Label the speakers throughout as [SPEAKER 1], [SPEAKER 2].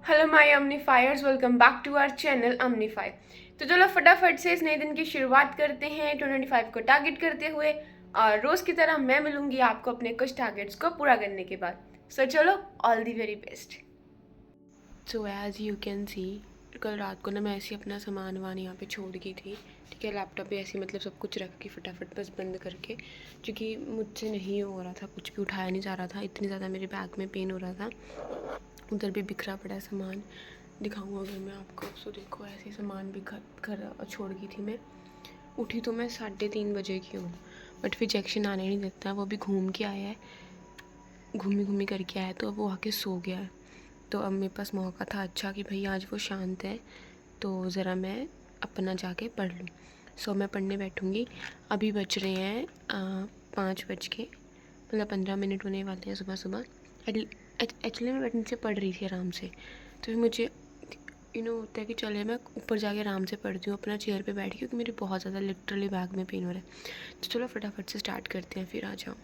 [SPEAKER 1] Hello my amnifiers, welcome back to our channel Amnify. तो चलो फटाफट से इस नए दिन की शुरुआत करते हैं 2025 को टारगेट करते हुए। और रोज़ की तरह मैं मिलूंगी आपको अपने कुछ टारगेट्स को पूरा करने के बाद। सो चलो, all the very best. So as you can see, कल रात को ना मैं ऐसे ही अपना सामान वामान यहाँ पे छोड़ गई थी। ठीक है, लैपटॉप भी ऐसे मतलब सब कुछ रख के फटाफट बस बंद करके, क्योंकि मुझसे नहीं हो रहा था, कुछ भी उठाया नहीं जा रहा था, इतनी ज़्यादा मेरे बैग में पेन हो रहा था। उधर भी बिखरा पड़ा है सामान, दिखाऊंगा अगर मैं आपको। सो देखो, ऐसे सामान बिखर घर छोड़ गई थी मैं। उठी तो मैं 3:30 बजे की हूँ, बट फिर जैक्शन आने नहीं देता, वो भी घूम के आया है, घूमी करके आया, तो अब वो आके सो गया है। तो अब मेरे पास मौका था अच्छा कि भाई आज वो शांत है, तो ज़रा मैं अपना जाके पढ़ लूँ। सो मैं पढ़ने बैठूँगी। अभी बज रहे हैं 5 बज के मतलब 15 मिनट होने वाले हैं सुबह सुबह। एक्चुअली मैं बैठने से पढ़ रही थी आराम से, तो फिर मुझे होता है कि चले मैं ऊपर जाके आराम से पढ़ती हूँ अपना चेयर पे बैठ के, क्योंकि मेरी बहुत ज़्यादा लिटरली बैग में पेन हो रहा है। तो चलो फटाफट से स्टार्ट करते हैं, फिर आ जाओ।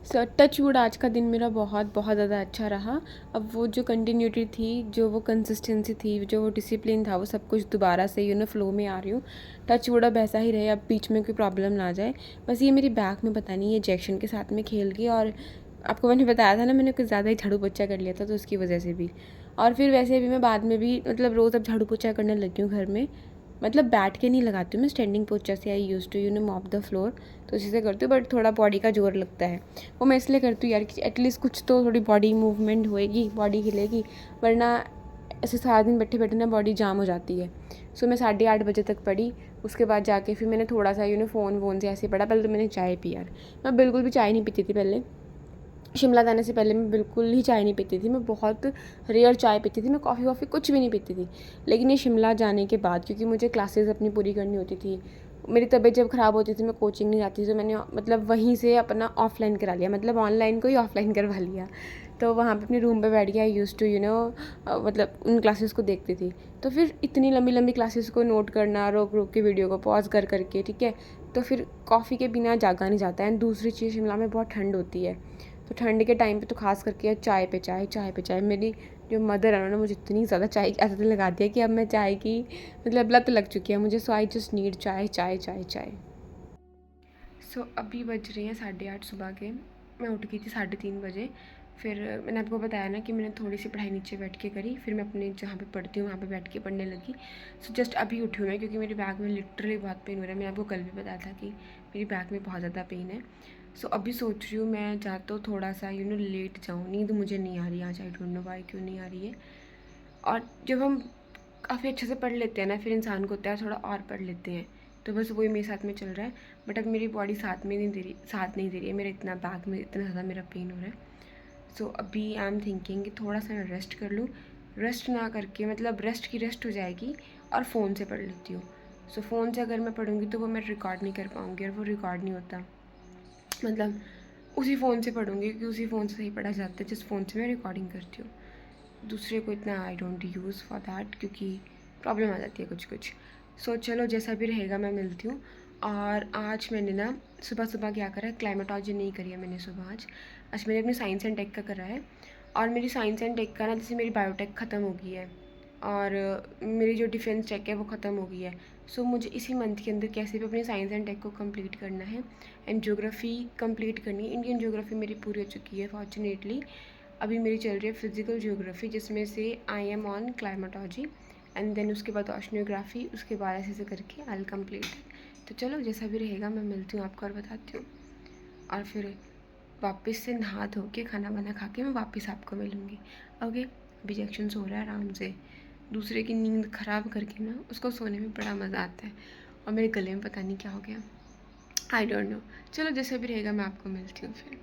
[SPEAKER 1] सो टच वुड आज का दिन मेरा बहुत बहुत ज़्यादा अच्छा रहा। अब वो जो कंटिन्यूटी थी, जो वो कंसिस्टेंसी थी, जो वो डिसिप्लिन था, वो सब कुछ दोबारा से फ्लो में आ रही हूँ। टच वुड अब ऐसा ही रहे, अब बीच में कोई प्रॉब्लम ना आ जाए। बस ये मेरी बैग में पता नहीं, ये इंजेक्शन के साथ में खेल गई, और आपको मैंने बताया था ना, मैंने कुछ ज़्यादा ही झाड़ू पोछा कर लिया था, तो उसकी वजह से भी। और फिर वैसे भी मैं बाद में भी मतलब रोज़ अब झाड़ू पोछा करने लगी हूँ घर में। मतलब बैठ के नहीं लगाती हूँ मैं, स्टैंडिंग पोस्चर से I use to mop the floor, तो उसी से करती हूँ। बट थोड़ा बॉडी का जोर लगता है, वो मैं इसलिए करती हूँ यार कि एटलीस्ट कुछ तो थोड़ी बॉडी मूवमेंट होएगी, बॉडी हिलेगी, वरना ऐसे सारा दिन बैठे बैठे ना बॉडी जाम हो जाती है। सो मैं 8:30 बजे तक पढ़ी। उसके बाद जाके फिर मैंने थोड़ा सा फ़ोन वोन से ऐसे पढ़ा। पहले तो मैंने चाय पी यार, मैं बिल्कुल भी चाय नहीं पीती थी पहले। शिमला जाने से पहले मैं बिल्कुल ही चाय नहीं पीती थी, मैं बहुत रेयर चाय पीती थी, मैं कॉफ़ी वॉफ़ी कुछ भी नहीं पीती थी। लेकिन ये शिमला जाने के बाद, क्योंकि मुझे क्लासेस अपनी पूरी करनी होती थी, मेरी तबीयत जब ख़राब होती थी, मैं कोचिंग नहीं जाती थी, तो मैंने मतलब वहीं से अपना ऑफलाइन करा लिया, मतलब ऑनलाइन को ही ऑफलाइन करवा लिया। तो वहाँ पे अपने रूम पे बैठ के आई यूज़ टू मतलब उन क्लासेस को देखती थी। तो फिर इतनी लंबी लंबी क्लासेस को नोट करना, रोक रोक के वीडियो को पॉज कर करके, ठीक है, तो फिर कॉफ़ी के बिना जागा नहीं जाता है। एंड दूसरी चीज़, शिमला में बहुत ठंड होती है, तो ठंड के टाइम पे तो खास करके चाय पे चाय, चाय पे चाय। मेरी जो मदर है, उन्होंने मुझे इतनी ज़्यादा चाय की आदत लगा दिया कि अब मैं चाय की मतलब लत लग चुकी है मुझे। सो आई जस्ट नीड चाय चाय चाय चाय। सो अभी बज रही हैं 8:30 सुबह के। मैं उठ गई थी 3:30 बजे। फिर मैंने आपको बताया ना कि मैंने थोड़ी सी पढ़ाई नीचे बैठ के करी, फिर मैं अपने जहाँ पे पढ़ती हूँ वहाँ पे बैठ के पढ़ने लगी। सो जस्ट अभी उठी हूँ मैं, क्योंकि मेरे बैग में लिटरली बहुत पेन हो रहा है। मैंने आपको कल भी बताया था कि मेरी बैग में बहुत ज़्यादा पेन है। सो अभी सोच रही हूँ मैं जा तो थोड़ा सा लेट जाऊँ। नींद मुझे नहीं आ रही आज, आई डोंट नो वाई, क्यों नहीं आ रही है। और जब हम काफ़ी अच्छे से पढ़ लेते हैं ना, फिर इंसान को होता है थोड़ा और पढ़ लेते हैं, तो बस वही मेरे साथ में चल रहा है। बट अब मेरी बॉडी साथ नहीं दे रही है, मेरा इतना बैग में इतना ज़्यादा मेरा पेन हो रहा है। सो अभी आई एम थिंकिंग कि थोड़ा सा मैं रेस्ट कर लूँ। रेस्ट ना करके, मतलब रेस्ट की रेस्ट हो जाएगी, और फ़ोन से पढ़ लेती हूँ। सो फ़ोन से अगर मैं पढ़ूँगी तो वो मैं रिकॉर्ड नहीं कर पाऊँगी, और वो रिकॉर्ड नहीं होता। मतलब उसी फ़ोन से पढ़ूँगी, क्योंकि उसी फ़ोन से सही पढ़ा जाता है जिस फ़ोन से मैं रिकॉर्डिंग करती हूँ। दूसरे को इतना I don't use for that, क्योंकि प्रॉब्लम आ जाती है कुछ कुछ। सो चलो, जैसा भी रहेगा मैं मिलती हूँ। और आज मैंने ना सुबह सुबह क्या करा है, क्लाइमेटोलॉजी नहीं करी है मैंने सुबह। आज मैंने अपनी साइंस एंड टेक का करा है। और मेरी साइंस एंड टेक का ना, जैसे मेरी बायोटेक ख़त्म हो गई है, और मेरी जो डिफेंस टेक है वो ख़त्म हो गई है। सो मुझे इसी मंथ के अंदर कैसे भी अपनी साइंस एंड टेक को कंप्लीट करना है, एंड ज्योग्राफी कंप्लीट करनी है। इंडियन ज्योग्राफी मेरी पूरी हो चुकी है फॉर्चुनेटली। अभी मेरी चल रही है फिज़िकल ज्योग्राफी, जिसमें से I am on climatology, and then उसके बाद ओशनोग्राफी, उसके बाद ऐसे करके आई विल कंप्लीट। तो चलो, जैसा भी रहेगा मैं मिलती हूँ आपको और बताती हूँ। और फिर वापस से नहा धो के खाना वाना खा के मैं वापस आपको मिलूँगी। ओके, अभी जैक्शन सो रहा है आराम से। दूसरे की नींद ख़राब करके ना, उसको सोने में बड़ा मज़ा आता है, और मेरे गले में पता नहीं क्या हो गया, आई डोंट नो। चलो, जैसा भी रहेगा मैं आपको मिलती हूँ फिर।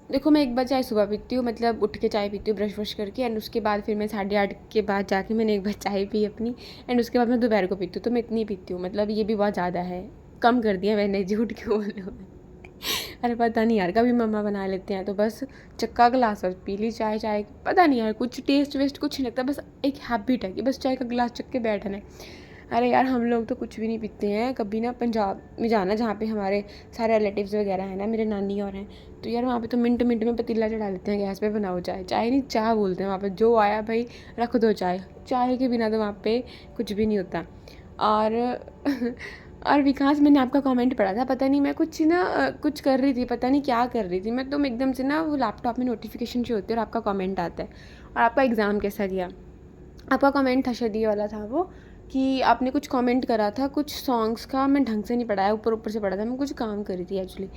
[SPEAKER 1] देखो, मैं एक बार चाय सुबह पीती हूँ, मतलब उठ के चाय पीती हूँ ब्रश व्रश करके, एंड उसके बाद फिर मैं 8:30 के बाद जाके मैंने एक बार चाय पी अपनी, एंड उसके बाद मैं दोपहर को पीती हूँ। तो मैं इतनी पीती हूँ, मतलब ये भी बहुत ज़्यादा है, कम कर दिया मैंने, झूठ क्यों बोलूँ। अरे पता नहीं यार, कभी मम्मा बना लेते हैं तो बस चक्का गिलास और पी ली चाय। चाय पता नहीं यार, कुछ टेस्ट वेस्ट कुछ नहीं लगता, बस एक हैबिट है कि बस चाय का गिलास चख के बैठना है। अरे यार हम लोग तो कुछ भी नहीं पीते हैं। कभी ना पंजाब में जाना जहाँ पे हमारे सारे रिलेटिव्स वगैरह हैं ना, मेरे नानी और हैं, तो यार वहाँ पे तो मिनट मिनट में पतीला चढ़ा लेते हैं गैस पे, बनाओ चाय। चाय नहीं चाय बोलते हैं वहाँ पे, जो आया भाई रख दो चाय। चाय के बिना तो वहाँ पे कुछ भी नहीं होता। और और विकास, मैंने आपका कमेंट पढ़ा था, पता नहीं मैं कुछ ना कुछ कर रही थी, पता नहीं क्या कर रही थी मैं, तो एकदम से ना वो लैपटॉप में नोटिफिकेशन शो होती है और आपका कमेंट आता है। और आपका एग्ज़ाम कैसा गया? आपका कमेंट था शायद ये वाला था वो, कि आपने कुछ कमेंट करा था कुछ सॉन्ग्स का, मैं ढंग से नहीं पढ़ा है, ऊपर ऊपर से पढ़ा था, मैं कुछ काम कर रही थी एक्चुअली।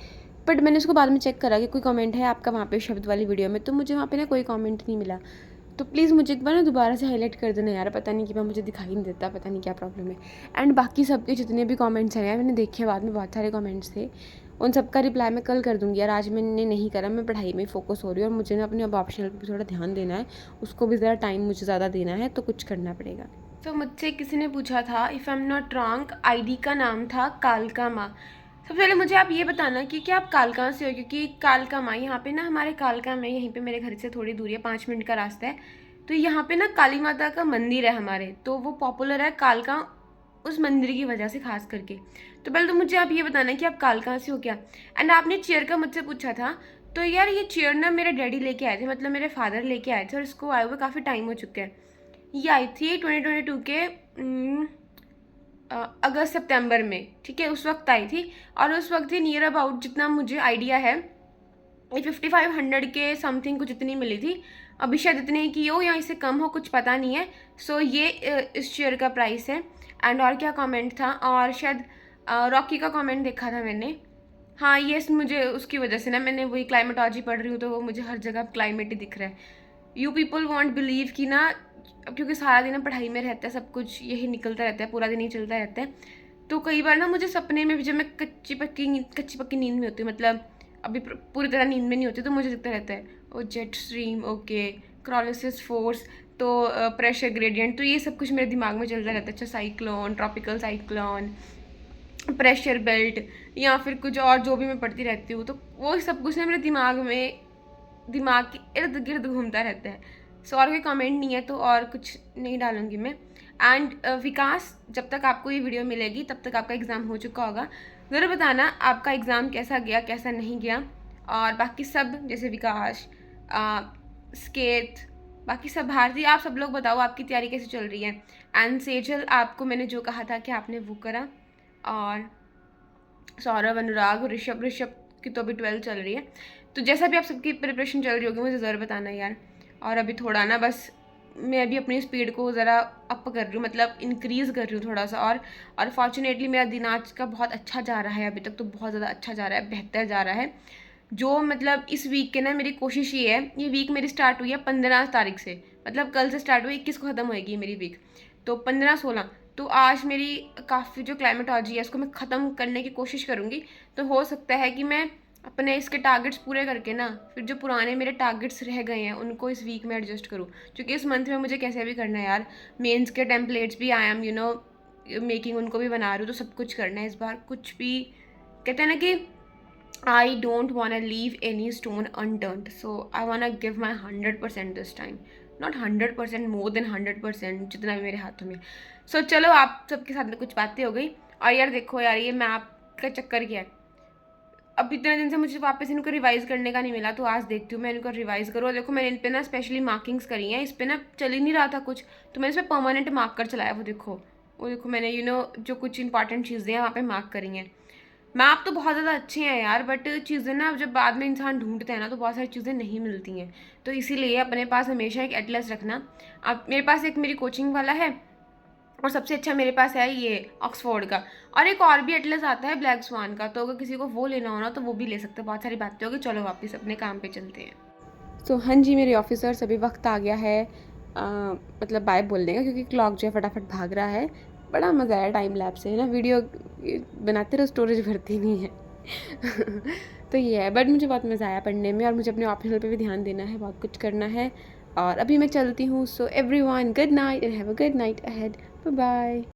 [SPEAKER 1] बट मैंने उसको बाद में चेक करा कि कोई कमेंट है आपका वहाँ पे शब्द वाली वीडियो में, तो मुझे वहाँ पे ना कोई कमेंट नहीं मिला। तो प्लीज़ मुझे एक बार ना दोबारा से हाईलाइट कर देना यार, पता नहीं कि मैं, मुझे दिखाई नहीं देता, पता नहीं क्या प्रॉब्लम है। एंड बाकी सबके जितने भी कमेंट्स हैं यार, मैंने देखे बाद में बहुत सारे कमेंट्स थे, उन सबका रिप्लाई मैं कल कर दूँगी यार, आज मैंने नहीं करा, मैं पढ़ाई में फोकस हो रही हूँ और मुझे ना अपने अब ऑप्शनल पर भी थोड़ा ध्यान देना है, उसको भी ज़रा टाइम मुझे ज़्यादा देना है, तो कुछ करना पड़ेगा। तो मुझसे किसी ने पूछा था, if I am not wrong ID का नाम था कालका माँ। सबसे पहले मुझे आप ये बताना कि क्या आप कालका से हो, क्योंकि कालका माँ यहाँ पे ना हमारे कालका में, यहीं पे मेरे घर से थोड़ी दूरी है, 5 मिनट का रास्ता है, तो यहाँ पे ना काली माता का मंदिर है हमारे, तो वो पॉपुलर है कालका उस मंदिर की वजह से खास करके। तो पहले तो मुझे आप ये बताना कि आप कालका से हो क्या। एंड आपने चेयर का मुझसे पूछा था, तो यार ये चेयर ना मेरे डैडी लेके आए थे, मतलब मेरे फादर लेके आए थे, और इसको आए हुए काफ़ी टाइम हो चुका है। ये आई थी 2022 के अगस्त सितंबर में, ठीक है, उस वक्त आई थी। और उस वक्त ही नियर अबाउट, जितना मुझे आइडिया है, ये 5500 के समथिंग कुछ इतनी मिली थी। अभी शायद इतने की हो या इससे कम हो, कुछ पता नहीं है। सो ये इस शेयर का प्राइस है। एंड और क्या कमेंट था, और शायद रॉकी का कमेंट देखा था मैंने। हाँ ये मुझे उसकी वजह से ना, मैंने वही क्लाइमेटोलॉजी पढ़ रही हूँ, तो वो मुझे हर जगह क्लाइमेट ही दिख रहा है। यू पीपल वॉन्ट बिलीव कि ना, क्योंकि सारा दिन पढ़ाई में रहता है, सब कुछ यही निकलता रहता है, पूरा दिन ही चलता रहता है, तो कई बार ना मुझे सपने में भी, जब मैं कच्ची पक्की नींद में होती हूँ, मतलब अभी पूरी तरह नींद में नहीं होती, तो मुझे दिखता रहता है ओ जेट स्ट्रीम, ओके, क्रोलिसिस फोर्स, तो प्रेशर ग्रेडियंट, तो ये सब कुछ मेरे दिमाग में चलता रहता है। अच्छा, cyclone, tropical cyclone, pressure belt, या फिर कुछ और जो भी मैं पढ़ती रहती हूँ, तो वो सब कुछ ना मेरे दिमाग के इर्द गिर्द घूमता रहता है। सो और कोई कमेंट नहीं है, तो और कुछ नहीं डालूंगी मैं। एंड विकास, जब तक आपको ये वीडियो मिलेगी तब तक आपका एग्ज़ाम हो चुका होगा, ज़रूर बताना आपका एग्ज़ाम कैसा गया, कैसा नहीं गया। और बाकी सब, जैसे विकास, स्केत, बाकी सब भारती, आप सब लोग बताओ आपकी तैयारी कैसी चल रही है। एंड सेजल, आपको मैंने जो कहा था कि आपने वो करा। और सौरभ, अनुराग, ऋषभ की तो अभी 12 चल रही है, तो जैसा भी आप सबकी प्रिपरेशन चल रही होगी मुझे ज़रूर बताना यार। और अभी थोड़ा ना बस मैं अभी अपनी स्पीड को ज़रा अप कर रही हूँ, मतलब इंक्रीज़ कर रही हूँ थोड़ा सा। और फॉर्चुनेटली मेरा दिन आज का बहुत अच्छा जा रहा है, अभी तक तो बहुत ज़्यादा अच्छा जा रहा है, बेहतर जा रहा है। जो मतलब इस वीक के ना, मेरी कोशिश ये है, ये वीक मेरी स्टार्ट हुई है 15 तारीख से, मतलब कल से स्टार्ट हुई, 21 को ख़त्म होएगी मेरी वीक, तो 15-16, तो आज मेरी काफ़ी जो क्लाइमेटोलॉजी है इसको मैं ख़त्म करने की कोशिश करूँगी। तो हो सकता है कि मैं अपने इसके टारगेट्स पूरे करके ना, फिर जो पुराने मेरे टारगेट्स रह गए हैं उनको इस वीक में एडजस्ट करूँ, क्योंकि इस मंथ में मुझे कैसे भी करना है यार। मेंस के टेम्पलेट्स भी आई एम मेकिंग, उनको भी बना रही हूँ, तो सब कुछ करना है इस बार। कुछ भी कहते हैं ना कि I don't want to leave any stone unturned. So I want to give my 100% this time. Not 100%, more than 100%, जितना भी मेरे हाथों में। So चलो, आप सबके साथ में कुछ बातें हो गई। और यार देखो यार, ये मैप का चक्कर क्या है, अब इतने दिन से मुझे वापस इनको रिवाइज करने का नहीं मिला, तो आज देखती हूँ मैं इनको रिवाइज करूँ। और देखो मैंने इन पे ना स्पेशली मार्किंग्स करी हैं, इस पर ना चल ही नहीं रहा था कुछ, तो मैंने इस पर परमानेंट मार्कर चलाया। वो देखो मैंने जो कुछ इंपॉर्टेंट चीज़ें हैं वहाँ पे मार्क करी हैं। मैप तो बहुत ज़्यादा अच्छे हैं यार, बट चीज़ें ना जब बाद में इंसान ढूंढते हैं ना, तो बहुत सारी चीज़ें नहीं मिलती हैं। तो इसीलिए अपने पास हमेशा एक एटलस रखना। अब मेरे पास एक मेरी कोचिंग वाला है, और सबसे अच्छा मेरे पास है ये ऑक्सफोर्ड का, और एक और भी एटलस आता है ब्लैक स्वान का, तो अगर किसी को वो लेना हो ना तो वो भी ले सकते हैं। बहुत सारी बातें होगी, चलो वापस अपने काम पे चलते हैं। तो हाँ जी मेरे ऑफिसर्स, अभी वक्त आ गया है मतलब बाय बोलने का, क्योंकि क्लॉक जो है फटाफट भाग रहा है। बड़ा मज़ा आया टाइम लैप्स से, है ना, वीडियो बनाते रहो, स्टोरेज भरती नहीं है। तो ये है, बट मुझे बहुत मज़ा आया पढ़ने में, और मुझे अपने ऑप्शनल पे भी ध्यान देना है, बहुत कुछ करना है। और अभी मैं चलती हूँ। So everyone, good night and have a good night ahead. Bye bye.